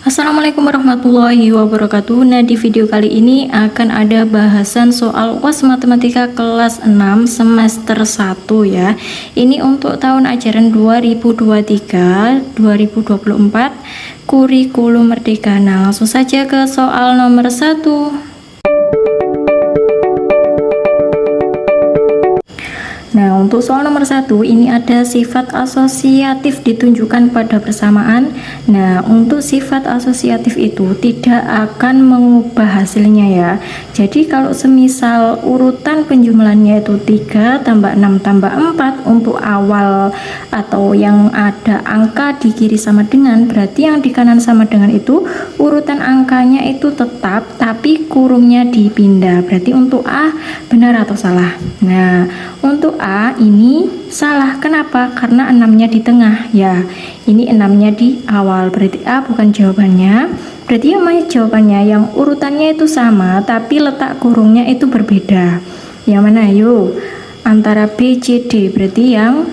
Assalamualaikum warahmatullahi wabarakatuh. Nah, di video kali ini akan ada bahasan soal UAS Matematika kelas 6 semester 1 ya. Ini untuk tahun ajaran 2023-2024 kurikulum merdeka. Nah, langsung saja ke soal nomor 1. Nah, untuk soal nomor 1 ini ada sifat asosiatif ditunjukkan pada persamaan. Nah, untuk sifat asosiatif itu tidak akan mengubah hasilnya ya. Jadi kalau semisal urutan penjumlahannya itu 3 tambah 6 tambah 4 untuk awal atau yang ada angka di kiri sama dengan, berarti yang di kanan sama dengan itu urutan angkanya itu tetap tapi kurungnya dipindah. Berarti untuk A benar atau salah? Nah, untuk A ini salah. Kenapa? Karena 6-nya di tengah ya. Ini 6-nya di awal. Berarti A bukan jawabannya. Berarti yang mana jawabannya? Yang urutannya itu sama tapi letak kurungnya itu berbeda. Yang mana? Yuk. Antara B, C, D. Berarti yang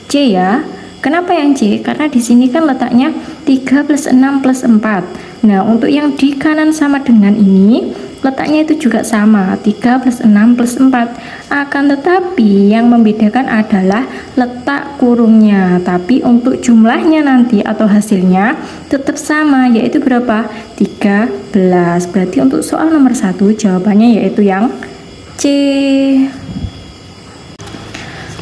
C ya. Kenapa yang C? Karena di sini kan letaknya 3 plus 6 plus 4. Nah, untuk yang di kanan sama dengan ini letaknya itu juga sama, 3 plus 6 plus 4. Akan tetapi yang membedakan adalah letak kurungnya. Tapi untuk jumlahnya nanti atau hasilnya tetap sama, yaitu berapa? 13. Berarti untuk soal nomor 1 jawabannya yaitu yang C.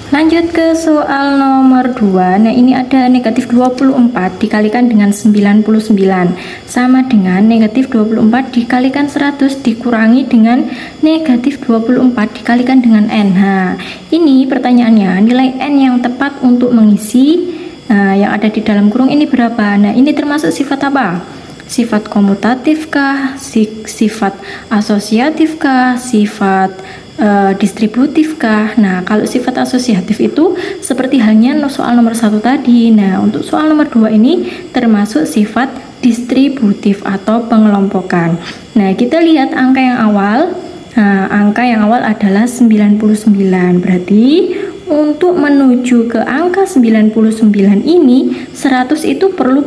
Lanjut ke soal nomor 2. Nah, ini ada negatif 24 dikalikan dengan 99 sama dengan negatif 24 dikalikan 100 dikurangi dengan negatif 24 dikalikan dengan N. Nah, ini pertanyaannya, nilai N yang tepat untuk mengisi yang ada di dalam kurung ini berapa? Nah, ini termasuk sifat apa? Sifat komutatif kah? Sifat asosiatif kah? Sifat distributif kah? Nah, kalau sifat asosiatif itu seperti halnya soal nomor 1 tadi. Nah, untuk soal nomor 2 ini termasuk sifat distributif atau pengelompokan. Nah, kita lihat angka yang awal. Nah, angka yang awal adalah 99. Berarti untuk menuju ke angka 99 ini 100 itu perlu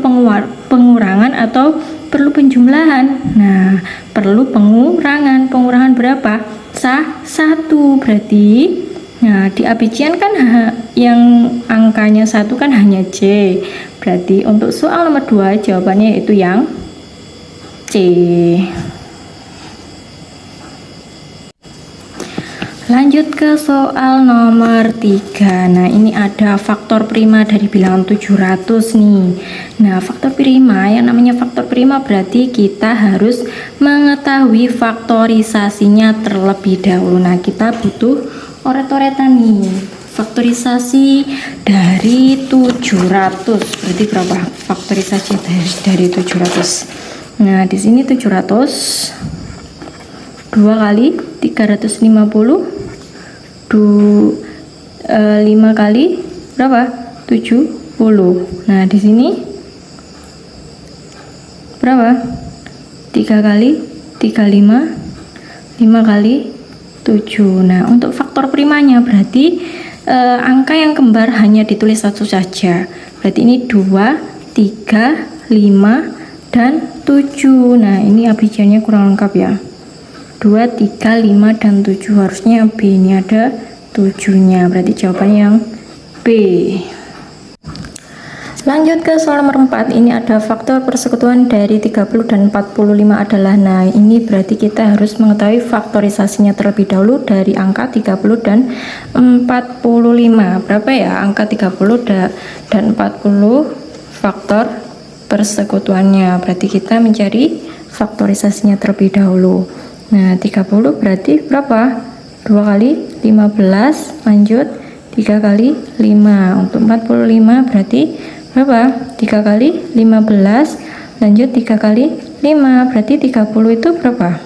pengurangan atau perlu penjumlahan. Nah, perlu pengurangan berapa? 1. Berarti nah di abician kan yang angkanya 1 kan hanya C. Berarti untuk soal nomor 2 jawabannya yaitu yang C. Lanjut ke soal nomor 3. Nah, ini ada faktor prima dari bilangan 700 nih. Nah, faktor prima, yang namanya faktor prima berarti kita harus mengetahui faktorisasinya terlebih dahulu. Nah, kita butuh oret-oretan nih. Faktorisasi dari 700 berarti berapa? Faktorisasi dari 700. Nah, di sini 700 2 kali 350 5 kali berapa? 70. Nah, di sini berapa? 3 kali 35 5 kali 7. Nah, untuk faktor primanya berarti angka yang kembar hanya ditulis satu saja. Berarti ini 2, 3, 5 dan 7. Nah, ini abjadnya kurang lengkap ya. 2, 3, 5 dan 7, harusnya B, ini ada 7-nya, berarti jawabannya yang B. Lanjut ke soal nomor 4. Ini ada faktor persekutuan dari 30 dan 45 adalah. Nah, ini berarti kita harus mengetahui faktorisasinya terlebih dahulu dari angka 30 dan 45. Berapa ya angka 30 dan 40 faktor persekutuannya? Berarti kita mencari faktorisasinya terlebih dahulu. Nah, 30 berarti berapa? 2 kali 15, lanjut 3 kali 5. Untuk 45 berarti berapa? 3 kali 15, lanjut 3 kali 5. Berarti 30 itu berapa?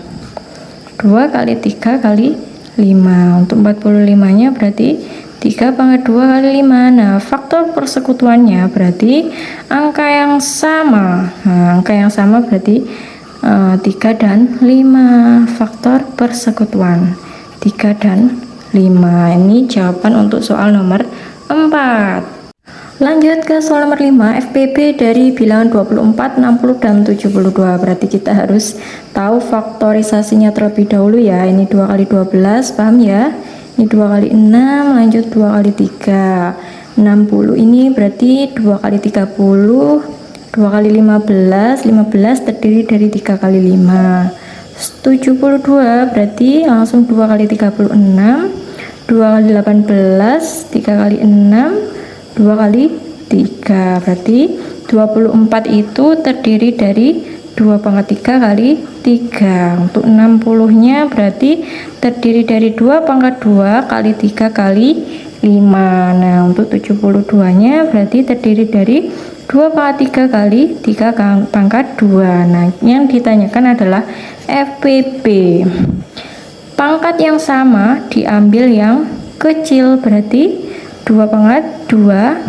2 kali 3 kali 5. Untuk 45-nya berarti 3 pangkat 2 kali 5. Nah, faktor persekutuannya berarti angka yang sama. Nah, angka yang sama berarti 3 dan 5 faktor persekutuan 3 dan 5. Ini jawaban untuk soal nomor 4. Lanjut ke soal nomor 5, FPB dari bilangan 24, 60, dan 72. Berarti kita harus tahu faktorisasinya terlebih dahulu ya. Ini 2 kali 12, paham ya? Ini 2 kali 6, lanjut 2 kali 3. 60 ini berarti 2 kali 30, 2 kali 15, 15 terdiri dari 3 kali 5. 72 berarti langsung 2 kali 36, 2 kali 18, 3 kali 6, 2 kali 3, berarti 24 itu terdiri dari 2 pangkat 3 kali 3. Untuk 60 nya berarti terdiri dari 2 pangkat 2 kali 3 kali 5. Nah untuk 72 nya berarti terdiri dari 2 pangkat 3 kali 3 pangkat 2. Nah yang ditanyakan adalah FPB. Pangkat yang sama diambil yang kecil, berarti 2 pangkat 2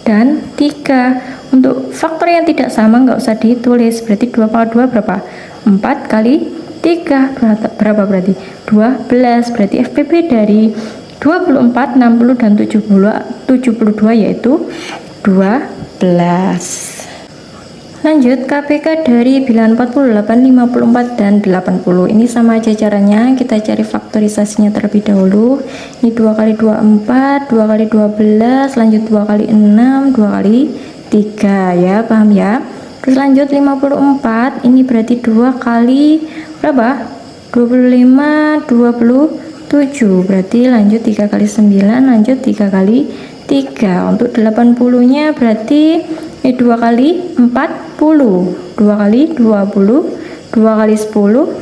dan 3. Untuk faktor yang tidak sama nggak usah ditulis, berarti 2 pangkat 2 berapa? 4 kali 3 berapa berarti? 12. Berarti FPB dari 24, 60, dan 72 yaitu 12. Lanjut, KPK dari bilangan 48, 54, dan 80. Ini sama aja caranya, kita cari faktorisasinya terlebih dahulu. Ini 2 kali 24, 2 kali 12, lanjut 2 kali 6, 2 kali 3 ya, paham ya? Terus lanjut 54, ini berarti 2 kali berapa? 25, 27. Berarti lanjut 3 kali 9, lanjut 3 kali 3. Untuk 80 nya berarti 2 kali 40, 2 kali 20, 2 kali 10,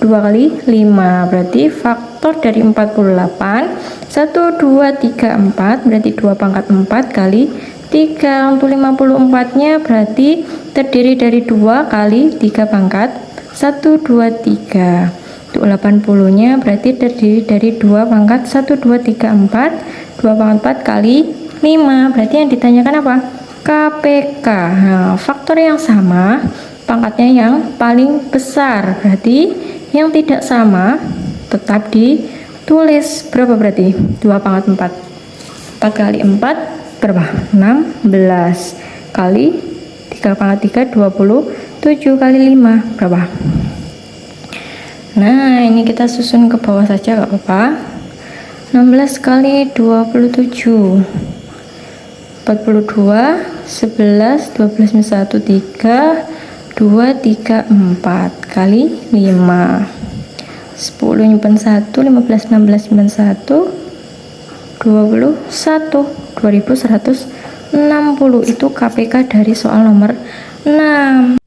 2 kali 5. Berarti faktor dari 48 1, 2, 3, 4, berarti 2 pangkat 4 kali 3. Untuk 54 nya berarti terdiri dari 2 kali 3 pangkat 1, 2, 3. Untuk 80 nya berarti terdiri dari 2 pangkat 1, 2, 3, 4, 2 pangkat 4 kali 5. Berarti yang ditanyakan apa? KPK. Nah, faktor yang sama pangkatnya yang paling besar, berarti yang tidak sama tetap ditulis. Berapa berarti? 2 pangkat 4, 4 kali 4 berapa? 16 kali 3 pangkat 3, 27 kali 5 berapa? Nah ini kita susun ke bawah saja gak apa-apa. 16 kali 27 42, 11, 12 minus 1, 3, 2, 3, 4 kali 5. 10 nyimpen 1, 15, 16 nyimpen 1, 21, 2160. Itu KPK dari soal nomor 6.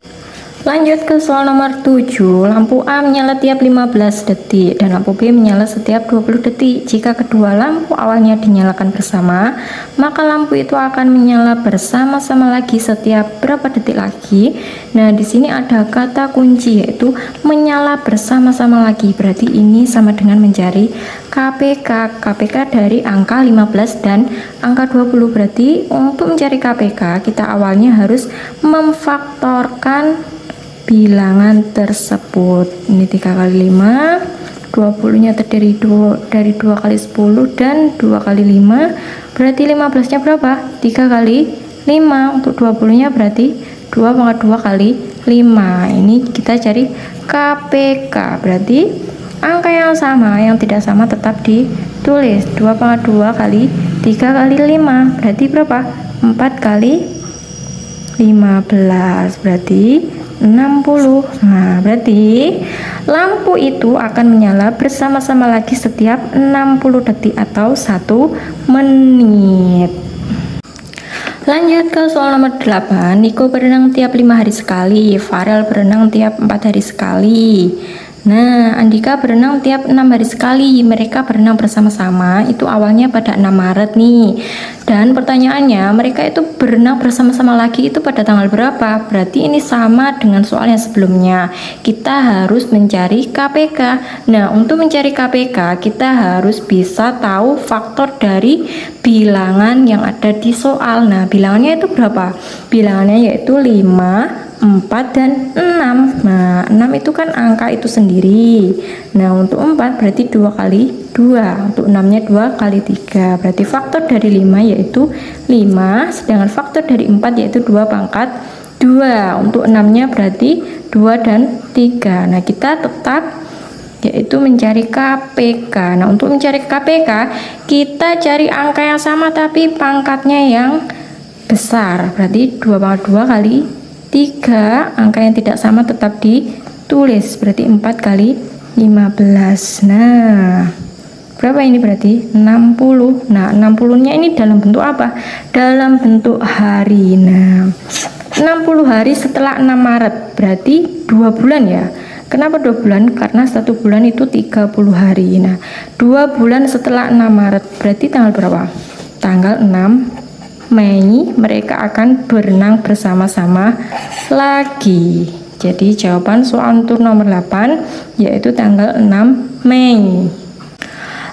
Lanjut ke soal nomor 7. Lampu A menyala tiap 15 detik dan lampu B menyala setiap 20 detik. Jika kedua lampu awalnya dinyalakan bersama, maka lampu itu akan menyala bersama-sama lagi setiap berapa detik lagi. Nah, di sini ada kata kunci yaitu menyala bersama-sama lagi. Berarti ini sama dengan mencari KPK. KPK dari angka 15 dan angka 20. Berarti untuk mencari KPK, kita awalnya harus memfaktorkan bilangan tersebut. Ini 3 kali 5, 20 nya terdiri dari 2 kali 10 dan 2 kali 5, berarti 15 nya berapa? 3 kali 5. Untuk 20 nya berarti 2 pangkat 2 kali 5. Ini kita cari KPK, berarti angka yang sama, yang tidak sama tetap ditulis. 2 pangkat 2 kali 3 kali 5 berarti berapa? 4 kali 15 berarti 60. Nah, berarti lampu itu akan menyala bersama-sama lagi setiap 60 detik atau 1 menit. Lanjut ke soal nomor 8. Niko berenang tiap 5 hari sekali, Farel berenang tiap 4 hari sekali. Nah, Andika berenang tiap 6 hari sekali. Mereka berenang bersama-sama itu awalnya pada 6 Maret nih. Dan pertanyaannya, mereka itu berenang bersama-sama lagi itu pada tanggal berapa? Berarti ini sama dengan soal yang sebelumnya. Kita harus mencari KPK. Nah, untuk mencari KPK, kita harus bisa tahu faktor dari bilangan yang ada di soal. Nah, bilangannya itu berapa? Bilangannya yaitu 5, 4 dan 6. Nah, 6 itu kan angka itu sendiri. Nah, untuk 4 berarti 2 kali 2. Untuk 6-nya 2 kali 3. Berarti faktor dari 5 yaitu 5. Sedangkan faktor dari 4 yaitu 2 pangkat 2. Untuk 6-nya berarti 2 dan 3. Nah, kita tetap yaitu mencari KPK. Nah, untuk mencari KPK, kita cari angka yang sama tapi pangkatnya yang besar. Berarti 2 pangkat 2 kali 3, angka yang tidak sama tetap ditulis, berarti 4 kali 15. Nah, berapa ini berarti? 60. Nah, 60-nya ini dalam bentuk apa? Dalam bentuk hari. Nah, 60 hari setelah 6 Maret, berarti 2 bulan ya. Kenapa 2 bulan? Karena 1 bulan itu 30 hari. Nah, 2 bulan setelah 6 Maret, berarti tanggal berapa? Tanggal 6 Mei mereka akan berenang bersama-sama lagi. Jadi jawaban soal untuk nomor 8 yaitu tanggal 6 Mei.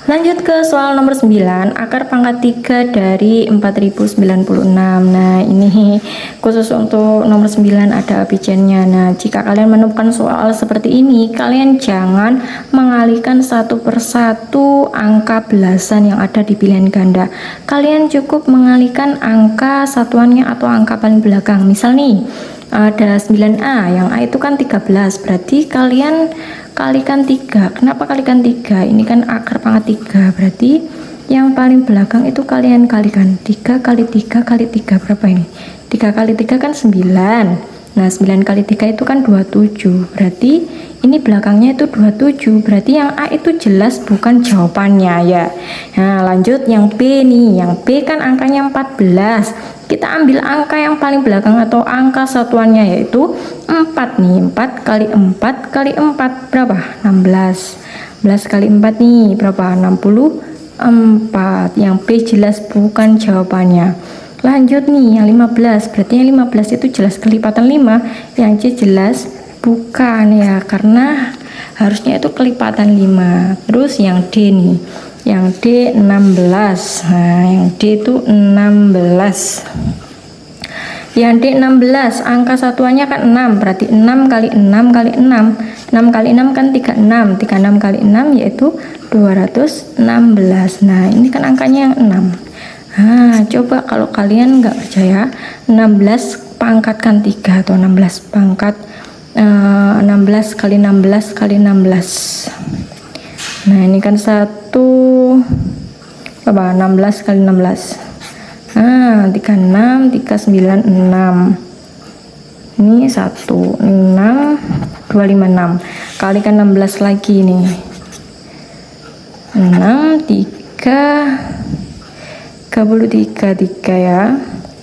Lanjut ke soal nomor 9, akar pangkat 3 dari 4096. Nah, ini khusus untuk nomor 9 ada abijannya. Nah, jika kalian menemukan soal seperti ini, kalian jangan mengalihkan satu persatu angka belasan yang ada di pilihan ganda. Kalian cukup mengalihkan angka satuannya atau angka paling belakang. Misal nih, ada 9A, yang A itu kan 13, berarti kalian kalikan 3. Kenapa kalikan 3? Ini kan akar pangkat 3, berarti yang paling belakang itu kalian kalikan 3 kali 3 kali 3, berapa ini? 3 kali 3 kan 9. Nah, 9 kali 3 itu kan 27, berarti ini belakangnya itu 27, berarti yang A itu jelas bukan jawabannya ya. Nah, lanjut yang B nih, yang B kan angkanya 14. Kita ambil angka yang paling belakang atau angka satuannya yaitu 4 nih. 4 kali 4 kali 4 berapa? 16. 11 kali 4 nih berapa? 64. Yang B jelas bukan jawabannya. Lanjut nih yang 15, berarti yang 15 itu jelas kelipatan 5, yang C jelas bukan ya, karena harusnya itu kelipatan 5. Terus yang D nih, yang D 16. Nah, yang D itu 16. Yang D 16, angka satuannya kan 6, berarti 6 kali 6 kali 6. 6 kali 6 kan 36. 36 kali 6 yaitu 216. Nah, ini kan angkanya yang 6. Nah, coba kalau kalian nggak percaya, 16 pangkatkan 3 atau 16 pangkat 16 kali 16 kali 16. Nah, ini kan 16 kali 16. Nah, 36, 39, 6. Ini 1, 6, 256. Kalikan 16 lagi nih. 6, 3 ya.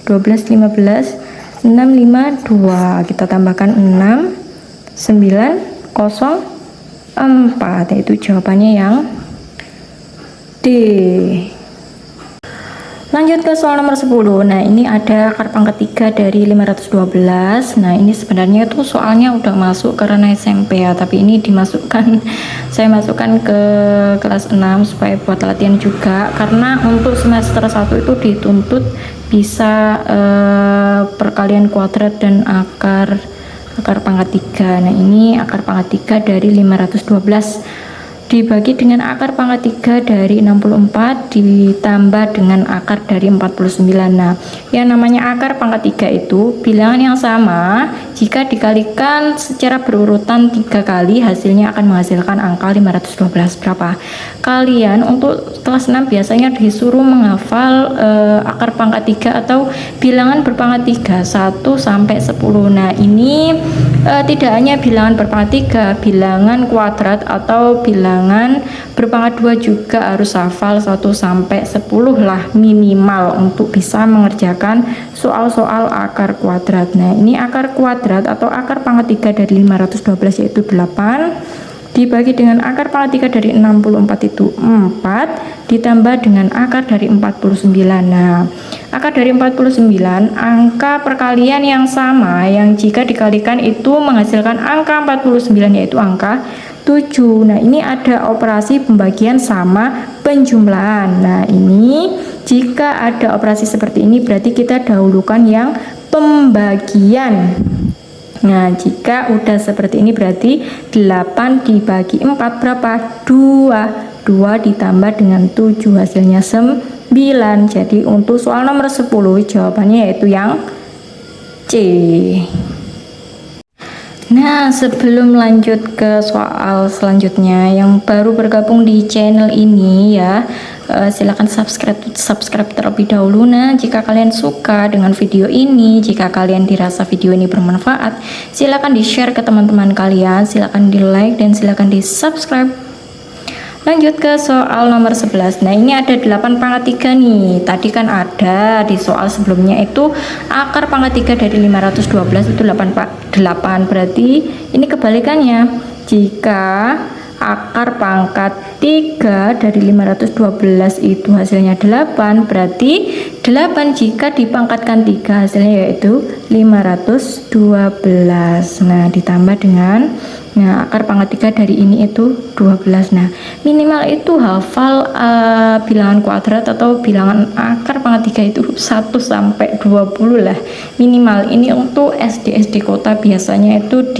12, 15, 6, 5, 2. Kita tambahkan 6, 9, 0, 4. Yaitu jawabannya yang D. Lanjut ke soal nomor 10. Nah, ini ada akar pangkat 3 dari 512. Nah, ini sebenarnya itu soalnya udah masuk karena SMP ya, tapi ini dimasukkan saya masukkan ke kelas 6 supaya buat latihan juga, karena untuk semester 1 itu dituntut bisa perkalian kuadrat dan akar pangkat 3. Nah, ini akar pangkat 3 dari 512 dibagi dengan akar pangkat 3 dari 64 ditambah dengan akar dari 49. Nah, yang namanya akar pangkat 3 itu bilangan yang sama jika dikalikan secara berurutan 3 kali, hasilnya akan menghasilkan angka 512. Berapa? Kalian untuk kelas 6 biasanya disuruh menghafal akar pangkat 3 atau bilangan berpangkat 3 1 sampai 10. Nah, ini tidak hanya bilangan berpangkat 3, bilangan kuadrat atau bilangan berpangkat 2 juga harus hafal 1 sampai 10 lah minimal untuk bisa mengerjakan soal-soal akar kuadrat. Nah, ini akar kuadrat atau akar pangkat 3 dari 512 yaitu 8 dibagi dengan akar pangkat 3 dari 64 itu 4 ditambah dengan akar dari 49. Nah, akar dari 49 angka perkalian yang sama yang jika dikalikan itu menghasilkan angka 49 yaitu angka 7. Nah, ini ada operasi pembagian sama penjumlahan. Nah, ini jika ada operasi seperti ini berarti kita dahulukan yang pembagian. Nah, jika udah seperti ini berarti 8 dibagi 4 berapa? 2. 2 ditambah dengan 7 hasilnya 9. Jadi untuk soal nomor 10 jawabannya yaitu yang C. Nah, sebelum lanjut ke soal selanjutnya yang baru bergabung di channel ini ya, silakan subscribe terlebih dahulu. Nah, jika kalian suka dengan video ini, jika kalian dirasa video ini bermanfaat, silakan di-share ke teman-teman kalian, silakan di-like dan silakan di-subscribe. Lanjut ke soal nomor 11. Nah, ini ada 8 pangkat 3 nih. Tadi kan ada di soal sebelumnya itu akar pangkat 3 dari 512 itu 8. Berarti ini kebalikannya. Jika akar pangkat 3 dari 512 itu hasilnya 8, berarti 8 jika dipangkatkan 3 hasilnya yaitu 512. Nah, ditambah dengan akar pangkat 3 dari ini itu 12. Nah, minimal itu hafal bilangan kuadrat atau bilangan akar pangkat 3 itu 1 sampai 20 lah minimal. Ini untuk SD kota biasanya itu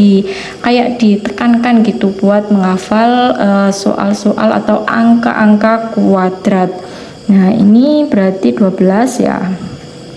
kayak ditekankan gitu buat menghafal soal-soal atau angka-angka kuadrat. Nah, ini berarti 12 ya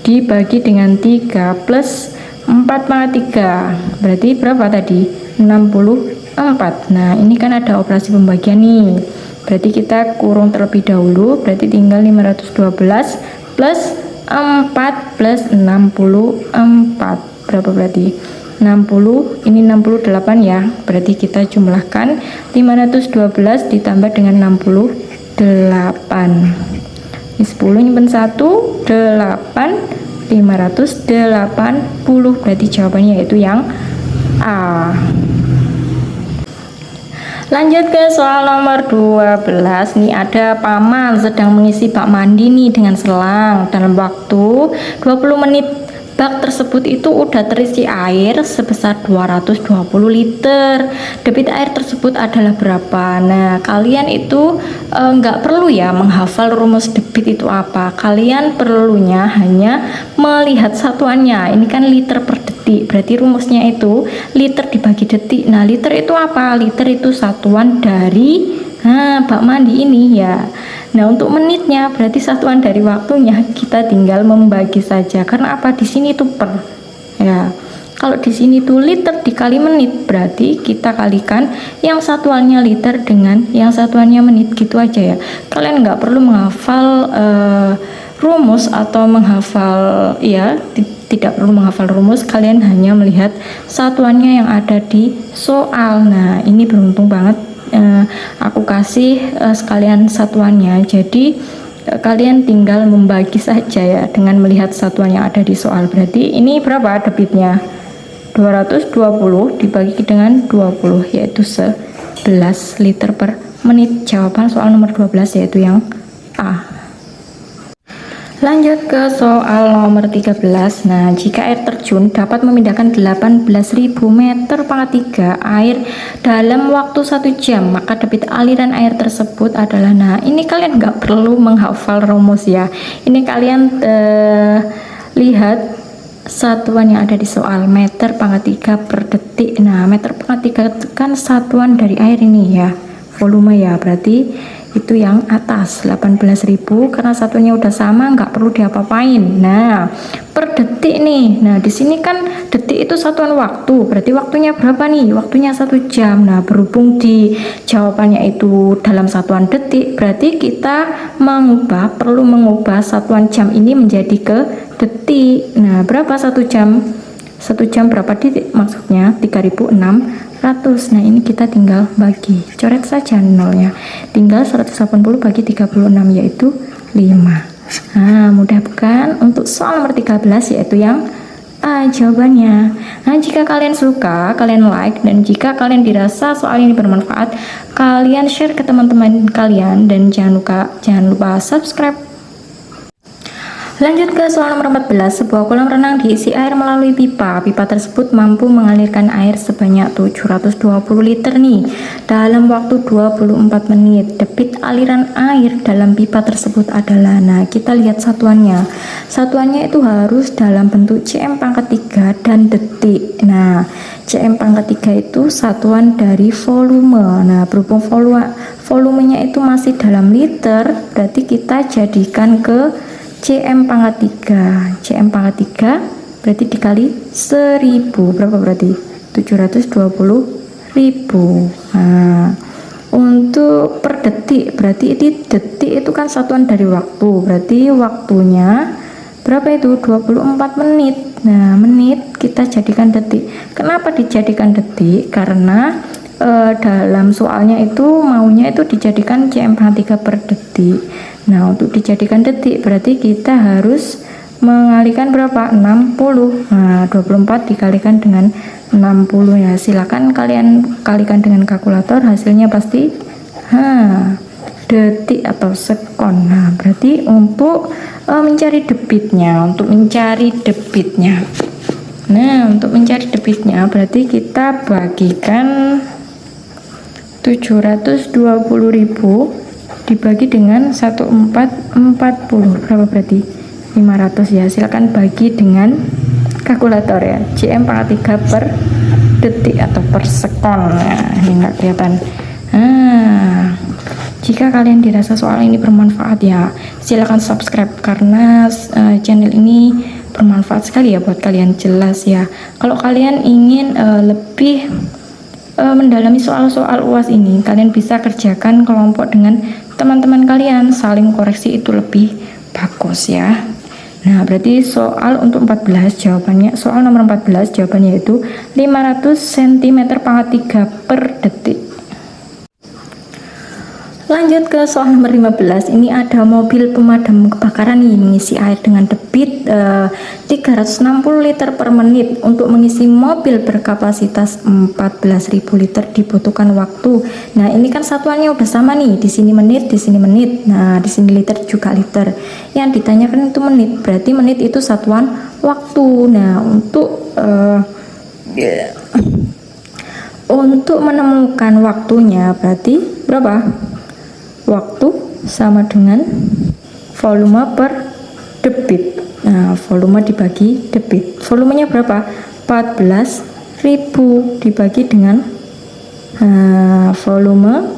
dibagi dengan 3 plus 4 pangkat 3 berarti berapa tadi? 64. Nah, ini kan ada operasi pembagian nih. Berarti kita kurung terlebih dahulu, berarti tinggal 512 plus 4 plus 64. Berapa berarti? 60, ini 68 ya. Berarti kita jumlahkan 512 ditambah dengan 68. Ini 10 nyimpen 1, 8, 580. Berarti jawabannya yaitu yang A. Lanjut ke soal nomor 12. Nih ada paman sedang mengisi bak mandi nih dengan selang dalam waktu 20 menit. Bak tersebut itu udah terisi air sebesar 220 liter. Debit air tersebut adalah berapa? Nah, kalian itu nggak perlu ya menghafal rumus debit itu apa. Kalian perlunya hanya melihat satuannya. Ini kan liter per detik. Berarti rumusnya itu liter dibagi detik. Nah, liter itu apa? Liter itu satuan dari bak mandi ini ya. Nah, untuk menitnya berarti satuan dari waktunya kita tinggal membagi saja. Karena apa? Di sini itu per. Ya. Kalau di sini tuh liter dikali menit, berarti kita kalikan yang satuannya liter dengan yang satuannya menit gitu aja ya. Kalian nggak perlu menghafal rumus atau menghafal ya, tidak perlu menghafal rumus, kalian hanya melihat satuannya yang ada di soal. Nah, ini beruntung banget aku kasih sekalian satuannya, jadi kalian tinggal membagi saja ya dengan melihat satuan yang ada di soal. Berarti ini berapa debitnya? 220 dibagi dengan 20 yaitu 11 liter per menit. Jawaban soal nomor 12 yaitu yang A. Lanjut ke soal nomor 13. Nah, jika air terjun dapat memindahkan 18.000 meter pangkat 3 air dalam waktu 1 jam, maka debit aliran air tersebut adalah. Nah, ini kalian nggak perlu menghafal rumus ya. Ini kalian lihat satuan yang ada di soal, meter pangkat 3 per detik. Nah, meter pangkat 3 kan satuan dari air ini ya, volume ya, berarti itu yang atas 18.000 karena satunya udah sama, nggak perlu diapa-apain. Nah, per detik nih. Nah, di sini kan detik itu satuan waktu, berarti waktunya berapa nih? Waktunya 1 jam. Nah, berhubung di jawabannya itu dalam satuan detik, berarti kita perlu mengubah satuan jam ini menjadi ke detik. Nah, berapa 1 jam? 1 jam berapa detik? Maksudnya 3600. Nah, ini kita tinggal bagi, coret saja nolnya, tinggal 180 bagi 36 yaitu 5. Nah, mudah bukan? Untuk soal nomor 13 yaitu yang A jawabannya. Nah, jika kalian suka, kalian like, dan jika kalian dirasa soal ini bermanfaat, kalian share ke teman-teman kalian dan jangan lupa subscribe. Lanjut ke soal nomor 14, sebuah kolam renang diisi air melalui pipa. Pipa tersebut mampu mengalirkan air sebanyak 720 liter nih dalam waktu 24 menit. Debit aliran air dalam pipa tersebut adalah, nah kita lihat satuannya. Satuannya itu harus dalam bentuk cm pangkat 3 dan detik. Nah, cm pangkat 3 itu satuan dari volume. Nah, berhubung volumenya itu masih dalam liter, berarti kita jadikan ke cm pangkat 3. cm pangkat 3 berarti dikali 1000, berapa berarti? 720.000. Nah, untuk per detik berarti detik itu kan satuan dari waktu, berarti waktunya berapa itu? 24 menit. Nah, menit kita jadikan detik. Kenapa dijadikan detik? Karena dalam soalnya itu maunya itu dijadikan cm pangkat 3 per detik. Nah, untuk dijadikan detik berarti kita harus mengalihkan berapa? 60. Nah, 24 dikalikan dengan 60 ya. Silakan kalian kalikan dengan kalkulator, hasilnya pasti detik atau sekon. Nah, berarti untuk mencari debitnya, Nah, untuk mencari debitnya berarti kita bagikan 720.000 dibagi dengan 1440, berapa berarti? 500 ya. Silakan bagi dengan kalkulator ya. cm pangkat 3 per detik atau per sekon. Nah, ini enggak kelihatan. Jika kalian dirasa soal ini bermanfaat ya, silakan subscribe karena channel ini bermanfaat sekali ya buat kalian, jelas ya. Kalau kalian ingin lebih mendalami soal-soal UAS ini, kalian bisa kerjakan kelompok dengan teman-teman kalian, saling koreksi itu lebih bagus ya. Nah, berarti soal untuk 14 jawabannya, soal nomor 14 jawabannya itu 500 cm pangkat 3 per detik. Lanjut ke soal nomor 15. Ini ada mobil pemadam kebakaran nih mengisi air dengan debit 360 liter per menit. Untuk mengisi mobil berkapasitas 14.000 liter dibutuhkan waktu. Nah, ini kan satuannya udah sama nih, di sini menit, di sini menit. Nah, di sini liter juga liter. Yang ditanyakan itu menit, berarti menit itu satuan waktu. Nah, untuk menemukan waktunya berarti berapa? Waktu sama dengan volume per debit. Nah, volume dibagi debit. Volumenya berapa? 14.000 dibagi dengan volume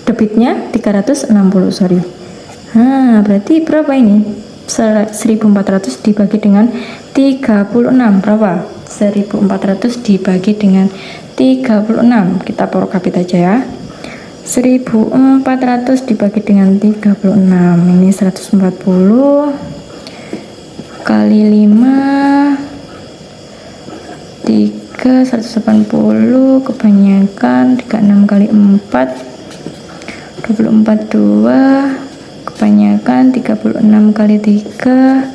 debitnya 360, sorry. Nah, berarti berapa ini? 1400 dibagi dengan 36, berapa? 1400 dibagi dengan 36. Kita porokapit aja ya. 1400 dibagi dengan 36, ini 140 kali 5 3 180, kebanyakan 36 kali 4 24, 2 kebanyakan 36 kali 3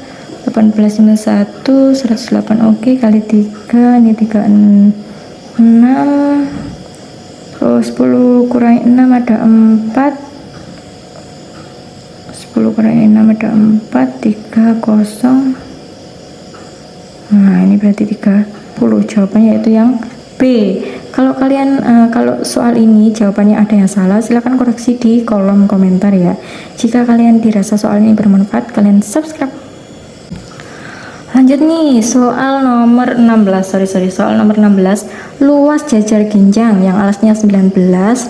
18, 51 108, oke, kali 3 ini 36. 10 kurangi 6 ada 4, 10 kurangi 6 ada 4, 3 kosong. Nah, ini berarti 30. Jawabannya yaitu yang B. Kalau kalian kalau soal ini jawabannya ada yang salah, silahkan koreksi di kolom komentar ya. Jika kalian dirasa soal ini bermanfaat, kalian subscribe. Lanjut nih, soal nomor 16. Soal nomor 16. Luas jajar genjang yang alasnya 19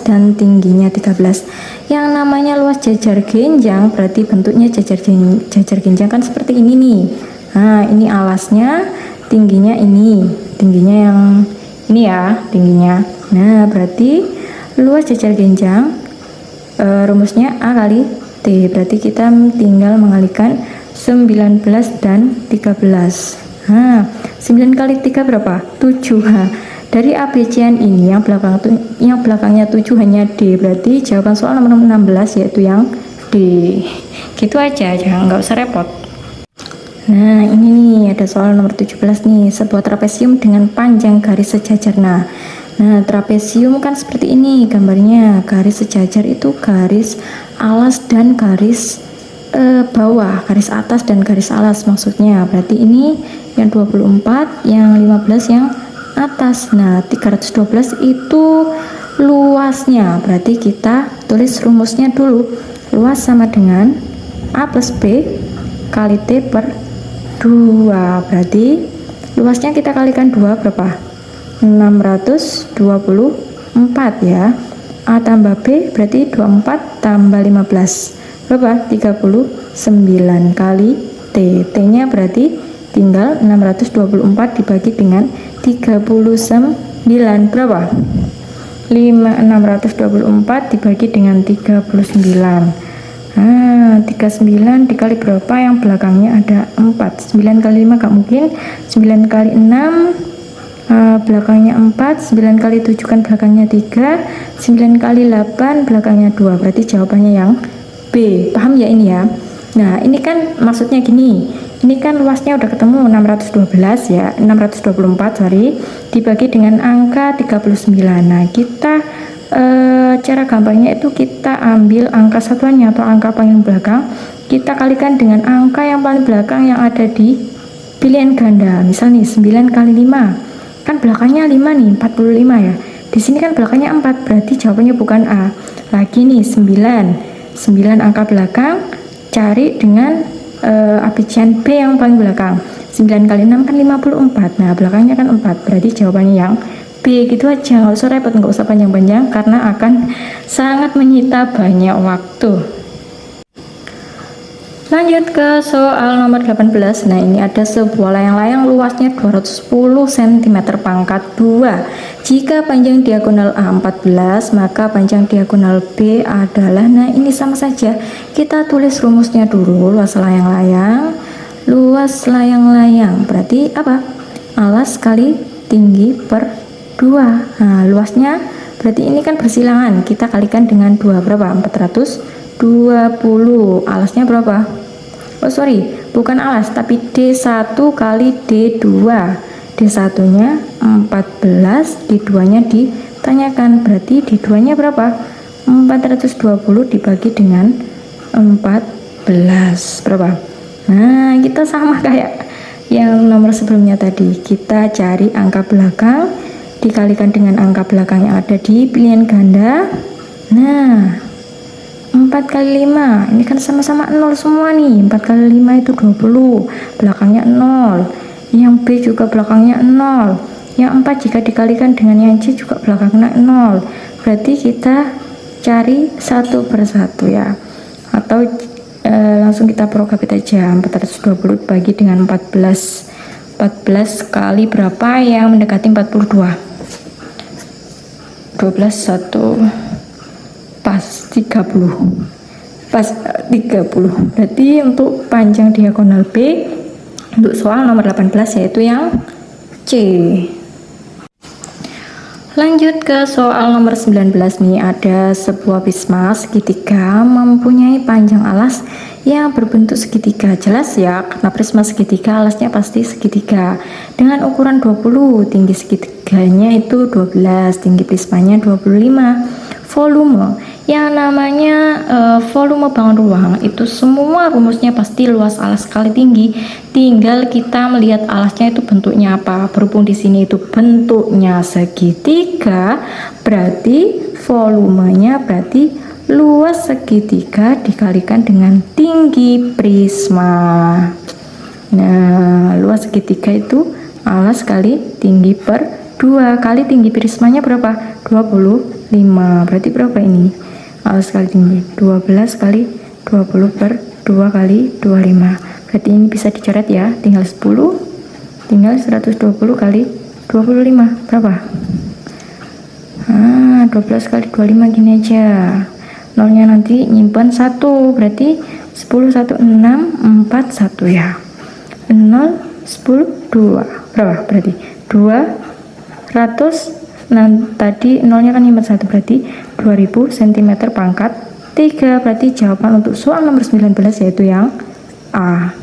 dan tingginya 13. Yang namanya luas jajar genjang berarti bentuknya jajar genjang kan seperti ini nih. Nah, ini alasnya, tingginya ini. Tingginya yang ini ya, tingginya. Nah, berarti luas jajar genjang rumusnya A kali T. Berarti kita tinggal mengalihkan 19 dan 13. 9 kali 3 berapa? 7. Dari ABC-an ini yang belakangnya 7 hanya D. Berarti jawaban soal nomor 16 yaitu yang D. Gitu aja, nggak usah repot. Nah, ini nih ada soal nomor 17 nih, sebuah trapesium dengan panjang garis sejajar. Nah, trapesium kan seperti ini gambarnya. Garis sejajar itu garis alas dan garis bawah, garis atas dan garis alas maksudnya. Berarti ini yang 24, yang 15 yang atas. Nah, 312 itu luasnya. Berarti kita tulis rumusnya dulu. Luas sama dengan A plus B kali T per 2. Berarti luasnya kita kalikan 2 berapa? 624 ya. A tambah B berarti 24 tambah 15 berapa? 39 kali T. T nya berarti tinggal 624 dibagi dengan 39 berapa? 624 dibagi dengan 39. Nah, 39 dikali berapa? Yang belakangnya ada 4. 9 kali 5 gak mungkin. 9 kali 6 belakangnya 4. 9 kali 7 kan belakangnya 3. 9 kali 8 belakangnya 2. Berarti jawabannya yang B. Paham ya ini ya? Nah, ini kan maksudnya gini. Ini kan luasnya udah ketemu 612 ya. 624 sorry. Dibagi dengan angka 39. Nah, kita cara gampangnya itu kita ambil angka satuannya atau angka paling belakang, kita kalikan dengan angka yang paling belakang yang ada di pilihan ganda. Misal nih 9 kali 5 kan belakangnya 5 nih, 45 ya. Di sini kan belakangnya 4, berarti jawabannya bukan A. Lagi nih 9 angka belakang, cari dengan abjad B yang paling belakang. 9 kali 6 kan 54. Nah, belakangnya kan 4, berarti jawabannya yang B. Gitu aja, nggak usah repot, nggak usah panjang-panjang karena akan sangat menyita banyak waktu. Lanjut ke soal nomor 18. Nah, ini ada sebuah layang-layang luasnya 210 cm pangkat 2. Jika panjang diagonal A 14, maka panjang diagonal B adalah, nah ini sama saja. Kita tulis rumusnya dulu. Luas layang-layang. Luas layang-layang berarti apa? Alas kali tinggi per 2. Nah, luasnya berarti ini kan bersilangan, kita kalikan dengan 2 berapa? 420. Alasnya berapa? Oh sorry, bukan alas tapi D1 kali D2. D1 nya 14, D2 nya ditanyakan, berarti D2 nya berapa? 420 dibagi dengan 14 berapa? Nah, kita sama kayak yang nomor sebelumnya tadi, kita cari angka belakang dikalikan dengan angka belakang yang ada di pilihan ganda. Nah, 4 kali 5 ini kan sama-sama 0 semua nih. 4 kali 5 itu 20, belakangnya 0. Yang B juga belakangnya 0. Yang 4 jika dikalikan dengan yang C juga belakangnya 0. Berarti kita cari satu persatu ya, atau langsung kita prokabit aja. 420 bagi dengan 14 kali berapa yang mendekati 42? 12 1 pas 30 berarti untuk panjang diagonal B untuk soal nomor 18 yaitu yang C. Lanjut ke soal nomor 19 nih, ada sebuah prisma segitiga mempunyai panjang alas yang berbentuk segitiga. Jelas ya, karena prisma segitiga alasnya pasti segitiga dengan ukuran 20, tinggi segitiganya itu 12, tinggi prismanya 25. Volume, yang namanya volume bangun ruang itu semua rumusnya pasti luas alas kali tinggi. Tinggal kita melihat alasnya itu bentuknya apa. Berhubung di sini itu bentuknya segitiga, berarti volumenya berarti luas segitiga dikalikan dengan tinggi prisma. Nah, luas segitiga itu alas kali tinggi per 2 kali tinggi prismanya berapa? 25. Berarti berapa ini? Alas kali tinggi 12 kali 20 per 2 kali 25. Berarti ini bisa dicoret ya, tinggal 10, tinggal 120 kali 25 berapa? 12 kali 25 gini aja. Nolnya nanti nyimpan 1, berarti 10 1 6 4 1 ya. 0 10 2 berapa? Berarti 200. Nah, tadi nolnya kan nyimpan 1, berarti 2000 cm pangkat 3. Berarti jawaban untuk soal nomor 19 yaitu yang A.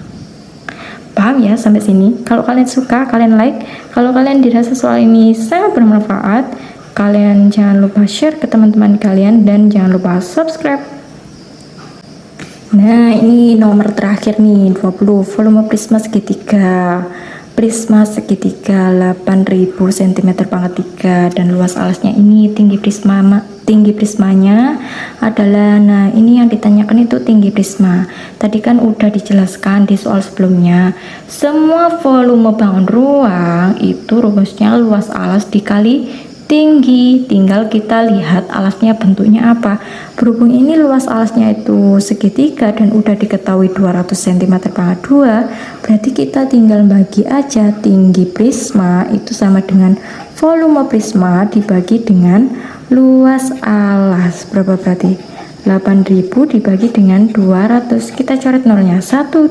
Paham ya sampai sini? Kalau kalian suka, kalian like. Kalau kalian dirasa soal ini sangat bermanfaat, kalian jangan lupa share ke teman-teman kalian dan jangan lupa subscribe. Nah, ini nomor terakhir nih, 20. Volume prisma segitiga. Prisma segitiga 8000 cm pangkat 3 dan luas alasnya ini tinggi prismanya adalah, nah ini yang ditanyakan itu tinggi prisma. Tadi kan udah dijelaskan di soal sebelumnya. Semua volume bangun ruang itu rumusnya luas alas dikali tinggi, tinggal kita lihat alasnya bentuknya apa. Berhubung ini luas alasnya itu segitiga dan udah diketahui 200 cm pangkat 2, berarti kita tinggal bagi aja tinggi prisma itu sama dengan volume prisma dibagi dengan luas alas. Berapa berarti? 8000 dibagi dengan 200. Kita coret nolnya, 12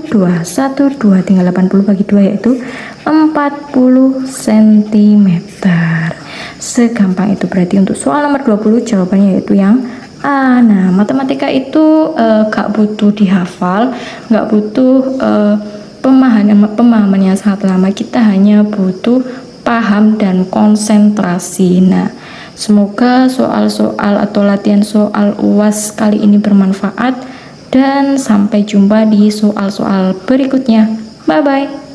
tinggal 80 bagi 2 yaitu 40 cm. Segampang itu. Berarti untuk soal nomor 20 jawabannya yaitu yang A. Nah, matematika itu gak butuh dihafal, gak butuh pemahaman yang sangat lama. Kita hanya butuh paham dan konsentrasi. Nah, semoga soal-soal atau latihan soal UAS kali ini bermanfaat dan sampai jumpa di soal-soal berikutnya. Bye bye.